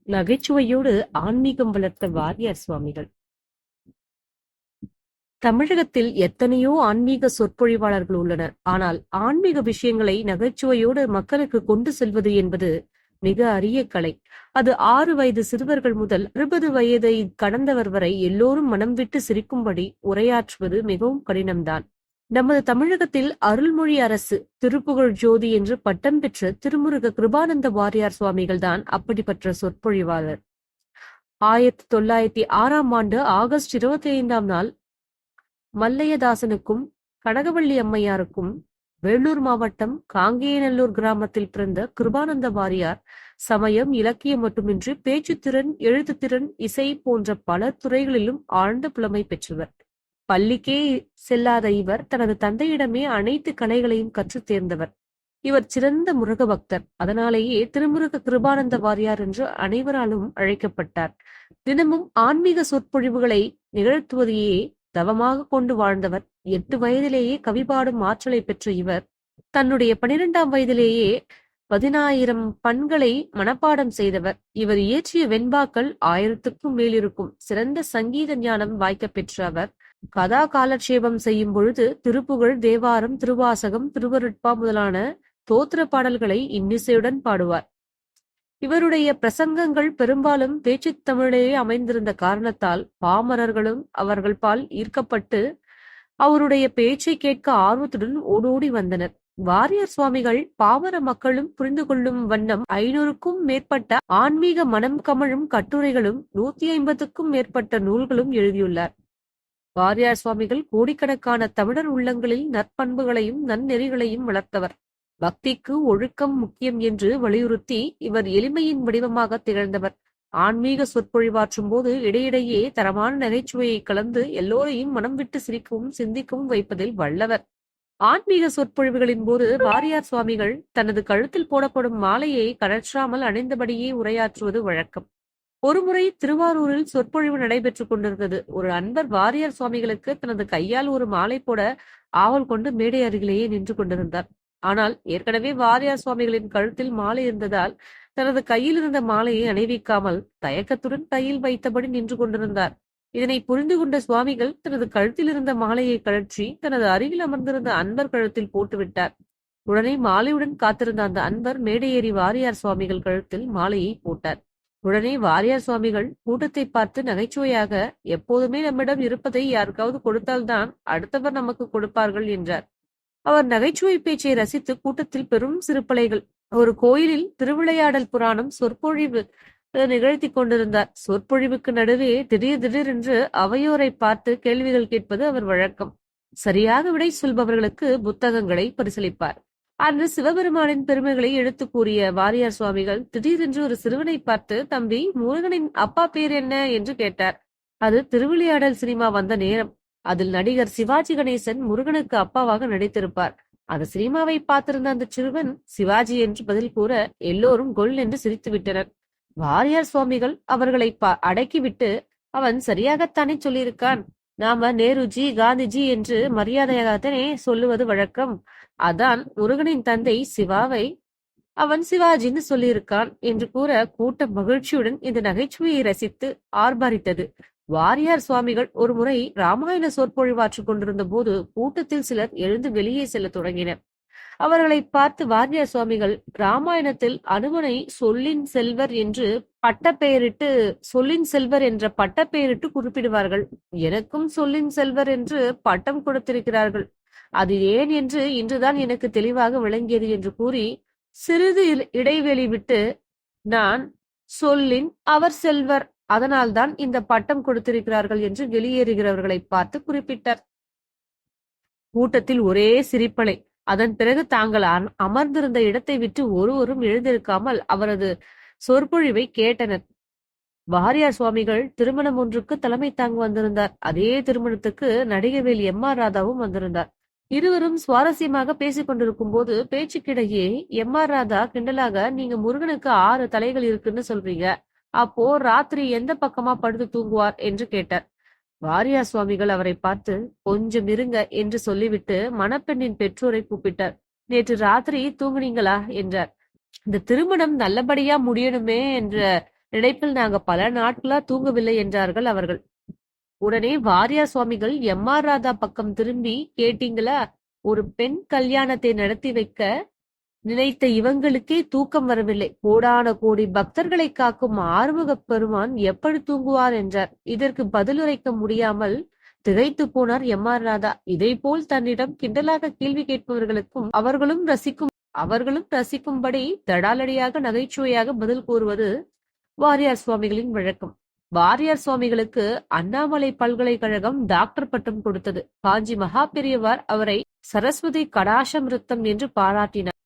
நகைச்சுவையோடு ஆன்மீகம் வளர்த்த வாரியார் சுவாமிகள். தமிழகத்தில் எத்தனையோ ஆன்மீக சொற்பொழிவாளர்கள் உள்ளனர். ஆனால் ஆன்மீக விஷயங்களை நகைச்சுவையோடு மக்களுக்கு கொண்டு செல்வது என்பது மிக அரிய கலை. அது 6 வயது சிறுவர்கள் முதல் 60 வயதை கடந்தவர் வரை எல்லோரும் மனம் விட்டு சிரிக்கும்படி உரையாற்றுவது மிகவும் கடினம்தான். நமது தமிழகத்தில் அருள்மொழி அரசு திருப்புகழ் ஜோதி என்று பட்டம் பெற்ற திருமுருக கிருபானந்த வாரியார் சுவாமிகள் தான் அப்படிப்பட்ட சொற்பொழிவாளர். 1906 ஆகஸ்ட் 25 மல்லையதாசனுக்கும் கனகவள்ளி அம்மையாருக்கும் வேலூர் மாவட்டம் காங்கேயநல்லூர் கிராமத்தில் பிறந்த கிருபானந்த வாரியார் சமயம், இலக்கியம் மட்டுமின்றி பேச்சுத்திறன், எழுத்துத்திறன், இசை போன்ற பல துறைகளிலும் ஆழ்ந்த புலமை பெற்றவர். பள்ளிக்கே செல்லாத இவர் தனது தந்தையிடமே அனைத்து கலைகளையும் கற்றுத் தேர்ந்தவர். இவர் சிறந்த முருக பக்தர். அதனாலேயே திருமுருக கிருபானந்த வாரியார் என்று அனைவராலும் அழைக்கப்பட்டார். தினமும் ஆன்மீக சொற்பொழிவுகளை நிகழ்த்துவதையே தவமாக கொண்டு வாழ்ந்தவர். 8 வயதிலேயே கவி பாடும் ஆற்றலை பெற்ற இவர் தன்னுடைய 12ஆம் வயதிலேயே 10,000 பண்களை மனப்பாடம் செய்தவர். இவர் இயற்றிய வெண்பாக்கள் 1000க்கும் மேலிருக்கும். சிறந்த சங்கீத ஞானம் வாய்க்க பெற்ற அவர் கதா காலட்சேபம் செய்யும் பொழுது திருப்புகழ், தேவாரம், திருவாசகம், திருவருட்பா முதலான தோத்திர பாடல்களை இன்னிசையுடன் பாடுவார். இவருடைய பிரசங்கங்கள் பெரும்பாலும் பேச்சுத் தமிழிலேயே அமைந்திருந்த காரணத்தால் பாமரர்களும் அவர்கள் பால் ஈர்க்கப்பட்டு அவருடைய பேச்சை கேட்க ஆர்வத்துடன் ஓடோடி வந்தனர். வாரியார் சுவாமிகள் பாமர மக்களும் புரிந்து கொள்ளும் வண்ணம் 500க்கும் மேற்பட்ட ஆன்மீக மனம் கமழும் கட்டுரைகளும் 150க்கும் மேற்பட்ட நூல்களும் எழுதியுள்ளார். வாரியார் சுவாமிகள் கோடிக்கணக்கான தமிழர் உள்ளங்களில் நற்பண்புகளையும் நன்னெறிகளையும் வளர்த்தவர். பக்திக்கு ஒழுக்கம் முக்கியம் என்று வலியுறுத்தி இவர் எளிமையின் வடிவமாக திகழ்ந்தவர். ஆன்மீக சொற்பொழிவாற்றும் போது இடையிடையே தரமான நகைச்சுவையை கலந்து எல்லோரையும் மனம் விட்டு சிரிக்கவும் சிந்திக்கவும் வைப்பதில் வல்லவர். ஆன்மீக சொற்பொழிவுகளின் போது வாரியார் சுவாமிகள் தனது கழுத்தில் போடப்படும் மாலையை கழற்றாமல் அணிந்தபடியே உரையாற்றுவது வழக்கம். ஒருமுறை திருவாரூரில் சொற்பொழிவு நடைபெற்றுக் கொண்டிருந்தது. ஒரு அன்பர் வாரியார் சுவாமிகளுக்கு தனது கையால் ஒரு மாலை போட ஆவல் கொண்டு மேடை அருகிலேயே நின்று கொண்டிருந்தார். ஆனால் ஏற்கனவே வாரியார் சுவாமிகளின் கழுத்தில் மாலை இருந்ததால் தனது கையில் இருந்த மாலையை அணிவிக்காமல் தயக்கத்துடன் கையில் வைத்தபடி நின்று கொண்டிருந்தார். இதனை புரிந்து கொண்ட சுவாமிகள் தனது கழுத்தில் இருந்த மாலையை கழற்றி தனது அருகில் அமர்ந்திருந்த அன்பர் கழுத்தில் போட்டுவிட்டார். உடனே மாலையுடன் காத்திருந்த அந்த அன்பர் மேடையேறி வாரியார் சுவாமிகள் கழுத்தில் மாலையை போட்டார். உடனே வாரியார் சுவாமிகள் கூட்டத்தை பார்த்து நகைச்சுவையாக, எப்போதுமே நம்மிடம் இருப்பதை யாருக்காவது கொடுத்தால்தான் அடுத்தவர் நமக்கு கொடுப்பார்கள் என்றார். அவர் நகைச்சுவை பேச்சை ரசித்து கூட்டத்தில் பெரும் சிரிப்பலைகள். ஒரு கோயிலில் திருவிளையாடல் புராணம் சொற்பொழிவு நிகழ்த்தி கொண்டிருந்தார். சொற்பொழிவுக்கு நடுவே திடீரென்று அவையோரை பார்த்து கேள்விகள் கேட்பது அவர் வழக்கம். சரியாக விடை சொல்பவர்களுக்கு புத்தகங்களை பரிசளிப்பார். அன்று சிவபெருமானின் பெருமைகளை எடுத்து கூறிய வாரியார் சுவாமிகள் திடீரென்று ஒரு சிறுவனை பார்த்து, தம்பி, முருகனின் அப்பா பேர் என்ன என்று கேட்டார். அது திருவிளையாடல் சினிமா வந்த நேரம். அதில் நடிகர் சிவாஜி கணேசன் முருகனுக்கு அப்பாவாக நடித்திருப்பார். அந்த சினிமாவை பார்த்திருந்த அந்த சிறுவன் சிவாஜி என்று பதில் கூற எல்லோரும் கொல் என்று சிரித்து விட்டனர். வாரியார் சுவாமிகள் அவர்களை அடக்கிவிட்டு, அவன் சரியாகத்தானே சொல்லியிருக்கான். நாம நேருஜி, காந்திஜி என்று மரியாதையாகத்தானே சொல்லுவது வழக்கம். அதான் முருகனின் தந்தை சிவாவை அவன் சிவாஜின்னு சொல்லியிருக்கான் என்று கூற கூட்டம் மகிழ்ச்சியுடன் இந்த நகைச்சுவையை ரசித்து ஆர்ப்பாரித்தது. வாரியார் சுவாமிகள் ஒரு முறை ராமாயண சொற்பொழிவாற்றிக் கொண்டிருந்த போது கூட்டத்தில் சிலர் எழுந்து வெளியே செல்ல தொடங்கினர். அவர்களை பார்த்து வாரியார் சுவாமிகள், ராமாயணத்தில் அனுமனை சொல்லின் செல்வர் என்ற பட்டப்பெயரிட்டு குறிப்பிடுவார்கள். எனக்கும் சொல்லின் செல்வர் என்று பட்டம் கொடுத்திருக்கிறார்கள். அது ஏன் என்று இன்றுதான் எனக்கு தெளிவாக விளங்கியது என்று கூறி சிறிது இடைவெளி விட்டு, நான் சொல்லின் அவர் செல்வர், அதனால்தான் இந்த பட்டம் கொடுத்திருக்கிறார்கள் என்று வெளியேறுகிறவர்களை பார்த்து குறிப்பிட்டார். கூட்டத்தில் ஒரே சிரிப்பலை. அதன் பிறகு தாங்கள் அமர்ந்திருந்த இடத்தை விட்டு ஒருவரும் எழுந்திருக்காமல் அவரது சொற்பொழிவை கேட்டனர். வாரியார் சுவாமிகள் திருமணம் ஒன்றுக்கு தலைமை தாங்க வந்திருந்தார். அதே திருமணத்துக்கு நடிகவேல் எம்.ஆர். ராதாவும் வந்திருந்தார். இருவரும் சுவாரஸ்யமாக பேசிக் கொண்டிருக்கும் போது பேச்சுக்கிடையே எம்.ஆர். ராதா கிண்டலாக, நீங்க முருகனுக்கு 6 தலைகள் இருக்குன்னு சொல்றீங்க, அப்போ ராத்திரி எந்த பக்கமா படுத்து தூங்குவார் என்று கேட்டார். வாரியார் சுவாமிகள் அவரை பார்த்து, கொஞ்சம் இருங்க என்று சொல்லிவிட்டு மணப்பெண்ணின் பெற்றோரை கூப்பிட்டார். நேற்று ராத்திரி தூங்குனீங்களா என்றார். இந்த திருமணம் நல்லபடியா முடியணுமே என்ற நினைப்பில் நாங்க பல நாட்களா தூங்கவில்லை என்றார்கள் அவர்கள். உடனே வாரியார் சுவாமிகள் எம்.ஆர். ராதா பக்கம் திரும்பி, கேட்டீங்களா, ஒரு பெண் கல்யாணத்தை நடத்தி வைக்க நினைத்த இவங்களுக்கே தூக்கம் வரவில்லை. கோடான கோடி பக்தர்களை காக்கும் ஆறுமுகப் பெருமான் எப்படி தூங்குவார் என்றார். இதற்கு பதிலுரைக்க முடியாமல் திகைத்து போனார் எம்.ஆர். ராதா. இதைப்போல் தன்னிடம் கிண்டலாக கேள்வி கேட்பவர்களுக்கும் அவர்களும் ரசிக்கும்படி தடாலடியாக நகைச்சுவையாக பதில் கூறுவது வாரியார் சுவாமிகளின் வழக்கம். வாரியார் சுவாமிகளுக்கு அண்ணாமலை பல்கலைக்கழகம் டாக்டர் பட்டம் கொடுத்தது. காஞ்சி மகா பெரியவார் அவரை சரஸ்வதி கடாசமிருத்தம் என்று பாராட்டினார்.